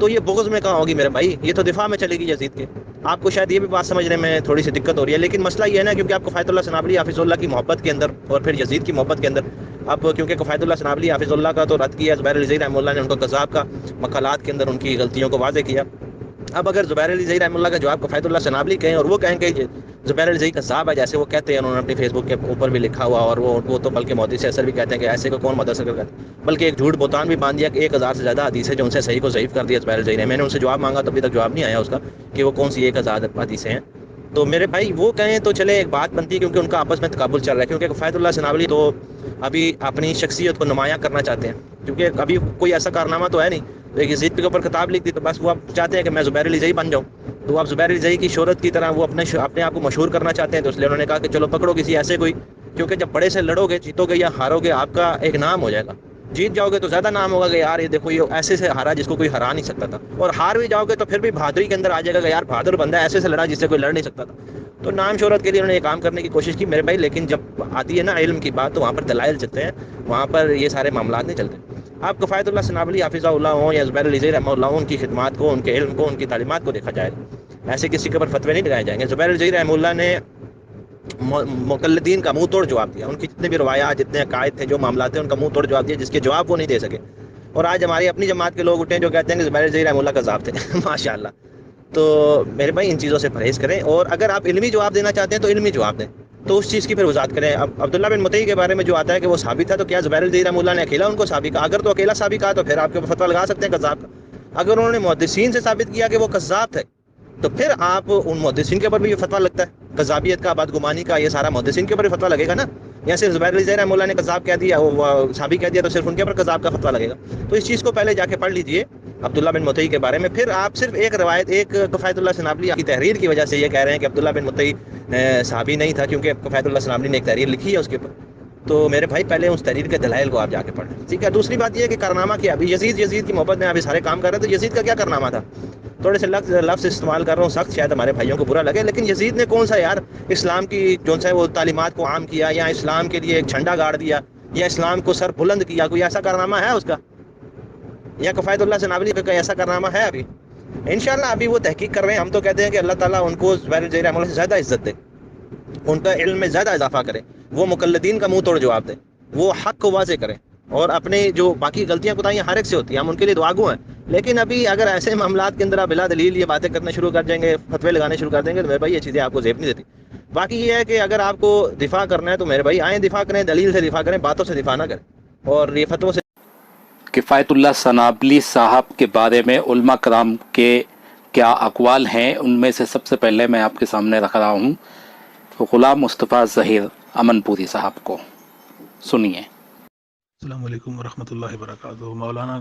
تو یہ بغض میں کہاں ہوگی میرے بھائی؟ یہ تو دفاع میں چلے گی یزید کے. آپ کو شاید یہ بھی بات سمجھنے میں تھوڑی سی دقت ہو رہی ہے، لیکن مسئلہ یہ ہے نا، کیونکہ آپ کفایت اللہ سنابلی حافظ اللہ کی محبت کے اندر اور پھر یزید کی محبت کے اندر، اب کیونکہ کفایت اللہ سنابلی حافظ اللہ کا تو رد کیا، زبیر علی زئی رحمہ اللہ نے ان کو کذاب کا مقالات کے اندر ان کی غلطیوں کو واضح کیا. اب اگر زبیر علی زئی رحمہ اللہ کا جواب کفایت اللہ سنابلی کہیں اور وہ کہیں کہ زبیر علی زئی کذاب ہے، جیسے وہ کہتے ہیں، انہوں نے اپنے فیس بک کے اوپر بھی لکھا ہوا، اور وہ تو بلکہ محدث سے اثر بھی کہتے ہیں کہ ایسے کو کون محدث کہتا ہے، بلکہ ایک جھوٹ بہتان بھی باندھ دیا کہ 1000 سے زیادہ حدیث ہے جو ان سے صحیح کو ضعیف کر دیا زبیر علی زئی نے. میں نے ان سے جواب مانگا تو ابھی تک جواب نہیں آیا اس کا کہ وہ کون سی 1000 حدیثیں ہیں. تو میرے بھائی وہ کہیں تو چلے ایک بات بنتی ہے، کیونکہ ان کا آپس میں تقابل چل رہا ہے، کیونکہ کفایت اللہ سنابلی تو ابھی اپنی شخصیت کو نمایاں کرنا چاہتے ہیں، کیونکہ ابھی کوئی ایسا کارنامہ تو ہے نہیں. ایک یزید کے اوپر کتاب لکھ دی تو بس وہ اب چاہتے ہیں کہ میں زبیر علی زئی بن جاؤں. تو اب زبیر علی زئی کی شہرت کی طرح وہ اپنے آپ کو مشہور کرنا چاہتے ہیں، تو اس لیے انہوں نے کہا کہ چلو پکڑو کسی ایسے کوئی، کیونکہ جب بڑے سے لڑو گے، جیتو گے یا ہارو گے، آپ کا ایک نام ہو جائے گا. جیت جاؤ گے تو زیادہ نام ہوگا کہ یار یہ دیکھو یہ ایسے سے ہارا جس کو کوئی ہرا نہیں سکتا تھا، اور ہار بھی جاؤ گے تو پھر بھی بہادری کے اندر آ جائے گا کہ یار بہادر بندہ ایسے سے لڑا جس سے کوئی لڑ نہیں سکتا تھا. تو نام شہرت کے لیے انہوں نے یہ کام کرنے کی کوشش کی میرے بھائی، لیکن جب آتی ہے نا علم کی بات تو وہاں پر دلائل چلتے ہیں، وہاں پر یہ سارے معاملات نہیں چلتے. آپ کفایت اللہ سنابلی حافظہ اللہ ہوں یا زبیر علی زئی رحمہ اللہ ہوں، ان کی خدمات کو، ان کے علم کو، ان کی تعلیمات کو دیکھا جائے گا. ایسے کسی کے اوپر فتوے نہیں لگائے جائیں گے. زبیر علی زئی رحمہ اللہ نے مقلدین کا منہ توڑ جواب دیا، ان کی جتنے بھی روایات، جتنے عقائد تھے، جو معاملات تھے، ان کا منہ توڑ جواب دیا، جس کے جواب وہ نہیں دے سکے. اور آج ہماری اپنی جماعت کے لوگ اٹھے جو کہتے ہیں کہ زبیر علی زئی رحمہ اللہ کذاب تھے. ماشاءاللہ. تو میرے بھائی ان چیزوں سے پرہیز کریں، اور اگر آپ علمی جواب دینا چاہتے ہیں تو علمی جواب دیں، تو اس چیز کی پھر وضاحت کریں. اب عبداللہ بن مطیع کے بارے میں جو آتا ہے کہ وہ ثابت ہے، تو کیا زبیر علی زئی رحمہ اللہ نے اکیلا ان کو ثابت کہا؟ اگر تو اکیلا ثابت کہا تو پھر آپ کے فتویٰ لگا سکتے ہیں کذاب کا. اگر انہوں نے محدثین سے ثابت کیا کہ وہ کذاب تھے، تو پھر آپ ان محدثین کے اوپر بھی یہ فتویٰ لگتا ہے کذابیت کا، بدگمانی کا، یہ سارا محدثین کے اوپر فتویٰ لگے گا نا. یا صرف زبیر علی زئی رحمہ اللہ نے کذاب کہہ دیا، وہ ثابت کہہ دیا، تو صرف ان کے اوپر کذاب کا فتویٰ لگے گا. تو اس چیز کو پہلے جا کے پڑھ لیجئے عبداللہ بن مطیع کے بارے میں. پھر آپ صرف ایک روایت، ایک کفایت اللہ سنابلی کی تحریر کی وجہ سے یہ کہہ رہے ہیں کہ عبداللہ بن مطیع صحابی نہیں تھا، کیونکہ کفایت اللہ سنابلی نے ایک تحریر لکھی ہے اس کے اوپر. تو میرے بھائی پہلے اس تحریر کے دلائل کو آپ جا کے پڑھیں، ٹھیک ہے. دوسری بات یہ ہے کہ کارنامہ کیا، ابھی یزید کی محبت میں ابھی سارے کام کر رہے ہیں، تو یزید کا کیا کارنامہ تھا؟ تھوڑے سے لفظ استعمال کر رہا ہوں سخت، شاید ہمارے بھائیوں کو برا لگے، لیکن یزید نے کون سا یار اسلام کی جو ہے وہ تعلیمات کو عام کیا، یا اسلام کے لیے ایک جھنڈا گاڑ دیا، یا اسلام کو سر بلند کیا؟ کوئی ایسا کارنامہ ہے اس کا؟ یا کفایت اللہ سنابلی کا کوئی ایسا کارنامہ ہے؟ ابھی انشاءاللہ ابھی وہ تحقیق کر رہے ہیں. ہم تو کہتے ہیں کہ اللہ تعالیٰ ان کو زبیر علی زئی رحمہ اللہ سے زیادہ عزت دے، ان کا علم میں زیادہ اضافہ کرے، وہ مقلدین کا منہ توڑ جواب دے، وہ حق کو واضح کریں، اور اپنے جو باقی غلطیاں کوتاہیاں ہر ایک سے ہوتی ہیں، ہم ان کے لیے دعاگو ہیں. لیکن ابھی اگر ایسے معاملات کے اندر آپ بلا دلیل یہ باتیں کرنا شروع کر دیں گے، فتوے لگانے شروع کر دیں گے، تو میرے بھائی یہ چیزیں آپ کو زیب نہیں دیتی. باقی یہ ہے کہ اگر آپ کو دفاع کرنا ہے تو میرے بھائی آئیں دفاع کریں، دلیل سے دفاع کریں، باتوں سے دفاع نہ کریں، اور یہ فتووں سے. کفایت اللہ سنابلی صاحب کے بارے میں علماء کرام کے کیا اقوال ہیں، ان میں سے سب سے پہلے میں آپ کے سامنے رکھ رہا ہوں غلام مصطفیٰ ظہیر امن پوری صاحب کو. سنیے. السلام علیکم ورحمۃ اللہ وبرکاتہ. مولانا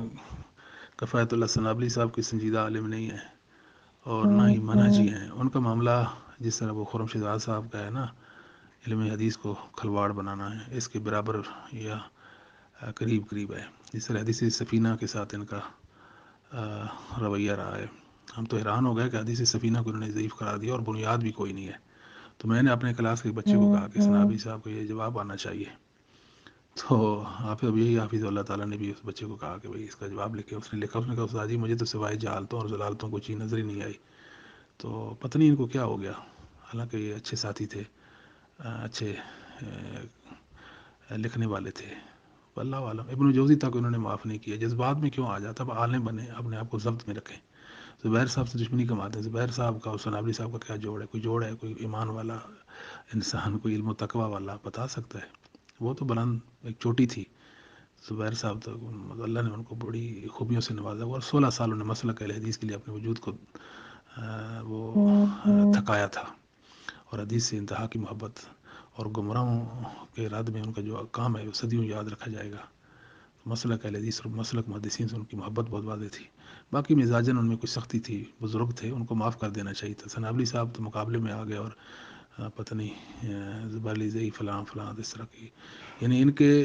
کفایت اللہ سنابلی صاحب کوئی سنجیدہ عالم نہیں ہے، اور نہ ہی منہجی ہیں. ان کا معاملہ جس طرح وہ خرم شہزاد صاحب کا ہے نا، علم حدیث کو کھلواڑ بنانا ہے، اس کے برابر یا قریب ہے. جس طرح حدیث سفینہ کے ساتھ ان کا رویہ رہا ہے، ہم تو حیران ہو گئے کہ حدیث سفینہ کو انہوں نے ضعیف قرار دیا اور بنیاد بھی کوئی نہیں ہے. تو میں نے اپنے کلاس کے بچے کو کہا کہ سنابلی صاحب کو یہ جواب آنا چاہیے. تو اب یہی حافظ اللہ تعالیٰ نے بھی اس بچے کو کہا کہ بھائی اس کا جواب لکھے. اس نے لکھا، اس نے کہا استاد جی مجھے تو سوائے جہالتوں اور ضلالتوں کو چیز نظر ہی نہیں آئی. تو پتہ نہیں ان کو کیا ہو گیا، حالانکہ یہ اچھے ساتھی تھے، اچھے لکھنے والے تھے. اللہ عالم. ابن جوزی تک انہوں نے معاف نہیں کیا. جذبات میں کیوں آ جاتا؟ اب عالم بنے، اپنے آپ کو ضبط میں رکھیں. زبیر صاحب سے دشمنی کماتے ہیں. زبیر صاحب کا اور سنابلی صاحب کا کیا جوڑ ہے؟ کوئی جوڑ ہے؟ کوئی ایمان والا انسان، کوئی علم و تقوی والا بتا سکتا ہے؟ وہ تو بلند ایک چوٹی تھی. زبیر صاحب تو اللہ نے ان کو بڑی خوبیوں سے نوازا، اور 16 سال انہوں نے مسلک اہل حدیث کے لیے اپنے وجود کو وہ تھکایا تھا، اور حدیث سے انتہا کی محبت، اور گمراہوں کے رد میں ان کا جو کام ہے وہ صدیوں یاد رکھا جائے گا. مسلک اہل حدیث اور مسلک محدثین سے ان کی محبت بہت واضح تھی. باقی مزاجن ان میں کوئی سختی تھی، بزرگ تھے، ان کو معاف کر دینا چاہیے تھا. سنابلی صاحب تو مقابلے میں آ گئے، اور پتہ نہیں زبیر علی زئی فلاں اس طرح کی، یعنی ان کے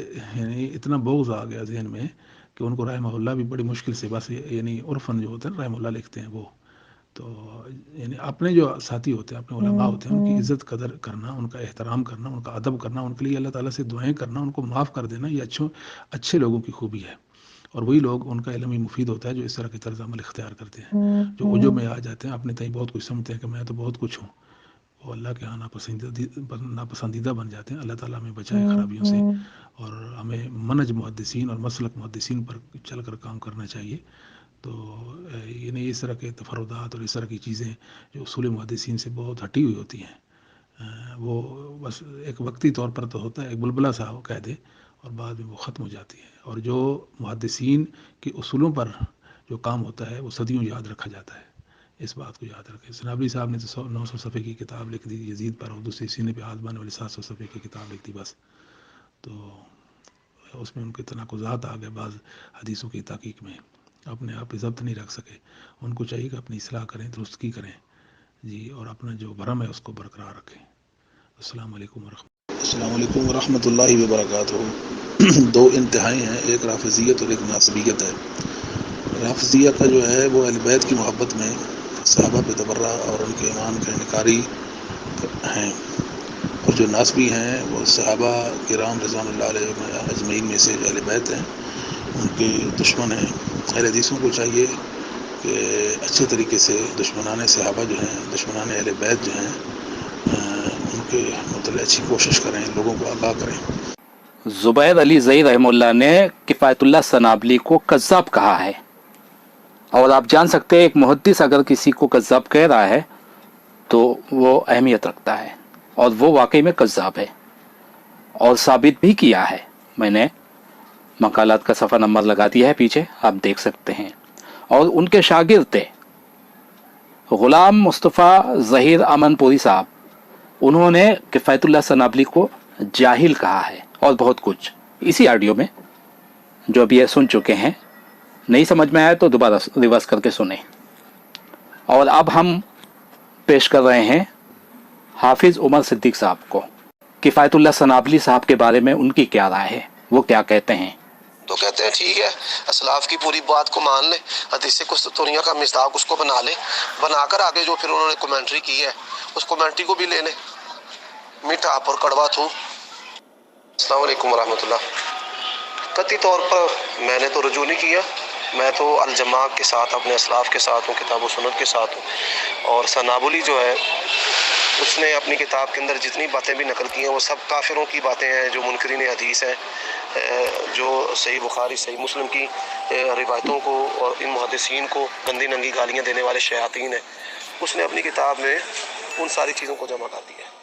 اتنا بغض آ گیا ذہن میں کہ ان کو رحمہ اللہ بھی بڑی مشکل سے، بس یعنی عرفاً جو ہوتا ہے نا رحمہ اللہ لکھتے ہیں وہ. تو یعنی اپنے جو ساتھی ہوتے ہیں، اپنے علماء ہوتے ہیں، ان کی عزت قدر کرنا، ان کا احترام کرنا، ان کا ادب کرنا، ان کے لیے اللہ تعالیٰ سے دعائیں کرنا، ان کو معاف کر دینا، یہ اچھے لوگوں کی خوبی ہے. اور وہی لوگ ان کا علم ہی مفید ہوتا ہے جو اس طرح کی طرز عمل اختیار کرتے ہیں، جو عجب میں آ جاتے ہیں، اپنے تئیں بہت کچھ سمجھتے ہیں کہ میں تو بہت کچھ ہوں، وہ اللہ کے ہاں ناپسندیدہ بن جاتے ہیں۔ اللہ تعالیٰ ہمیں بچائے خرابیوں سے، اور ہمیں منج محدثین اور مسلک محدثین پر چل کر کام کرنا چاہیے۔ تو یعنی اس طرح کے تفردات اور اس طرح کی چیزیں جو اصول محدثین سے بہت ہٹی ہوئی ہوتی ہیں، وہ بس ایک وقتی طور پر تو ہوتا ہے، ایک بلبلہ سا وہ کہہ دے، اور بعد میں وہ ختم ہو جاتی ہے۔ اور جو محدثین کے اصولوں پر جو کام ہوتا ہے وہ صدیوں یاد رکھا جاتا ہے۔ اس بات کو یاد رکھیں۔ سنابلی صاحب نے تو 900 صفحے کی کتاب لکھ دی یزید پر، اور دوسری سینے پہ ہاتھ باندھنے والی 700 صفحے کی کتاب لکھ دی بس۔ تو اس میں ان کے تناقضات آ گئے بعض حدیثوں کی تحقیق میں، اپنے آپ پہ ضبط نہیں رکھ سکے۔ ان کو چاہیے کہ اپنی اصلاح کریں، درستگی کریں جی، اور اپنا جو بھرم ہے اس کو برقرار رکھیں۔ السلام علیکم ورحمۃ اللہ وبرکاتہ۔ دو انتہائی ہیں، ایک رافضیت اور ایک ناصبیت ہے۔ رافضیہ کا جو ہے وہ اہل بیت کی محبت میں صحابہ پہ تبرہ اور ان کے ایمان کا انکاری ہیں، اور جو ناصبی ہیں وہ صحابہ کرام رضوان اللہ علیہ اجمعین میں سے اہل بیت ہیں، ان کے دشمن ہیں۔ اہل حدیثوں کو چاہیے کہ اچھے طریقے سے دشمنان صحابہ جو ہیں، دشمنان اہل بیت جو ہیں، ان کے متعلق اچھی کوشش کریں، لوگوں کو آگاہ کریں۔ زبیر علی زئی رحمہ اللہ نے کفایت اللہ سنابلی کو کذاب کہا ہے، اور آپ جان سکتے ہیں ایک محدث اگر کسی کو کذاب کہہ رہا ہے تو وہ اہمیت رکھتا ہے، اور وہ واقعی میں کذاب ہے، اور ثابت بھی کیا ہے۔ میں نے مقالات کا صفحہ نمبر لگا دیا ہے پیچھے، آپ دیکھ سکتے ہیں۔ اور ان کے شاگرد تھے غلام مصطفیٰ ظہیر امن پوری صاحب، انہوں نے کفایت اللہ سنابلی کو جاہل کہا ہے، اور بہت کچھ اسی آڈیو میں جو ابھی سن چکے ہیں۔ نہیں سمجھ میں آیا تو دوبارہ ریورس کر کے سنیں۔ اور اب ہم پیش کر رہے ہیں حافظ عمر صدیق صاحب کو، کفایت اللہ سنابلی صاحب کے بارے میں ان کی کیا رائے ہے، وہ کیا کہتے ہیں۔ تو کہتے ہیں ٹھیک ہے، اسلاف کی پوری بات کو مان لے، حدیث قسطنطنیہ کا مصداق اس کو بنا لے، بنا کر آگے جو پھر انہوں نے کومنٹری کی ہے اس کومنٹری کو بھی لے لیں، میٹھا آپ اور کڑوا تھو۔ السلام علیکم ورحمۃ اللہ۔ قطعی طور پر میں نے تو رجوع نہیں کیا، میں تو الجماع کے ساتھ، اپنے اسلاف کے ساتھ ہوں، کتاب و سنت کے ساتھ ہوں۔ اور سنابلی جو ہے اس نے اپنی کتاب کے اندر جتنی باتیں بھی نقل کی ہیں وہ سب کافروں کی باتیں ہیں، جو منکرین حدیث ہیں، جو صحیح بخاری صحیح مسلم کی روایتوں کو اور ان محدثین کو گندی ننگی گالیاں دینے والے شیاطین ہیں، اس نے اپنی کتاب میں ان ساری چیزوں کو جمع کر دیا ہے۔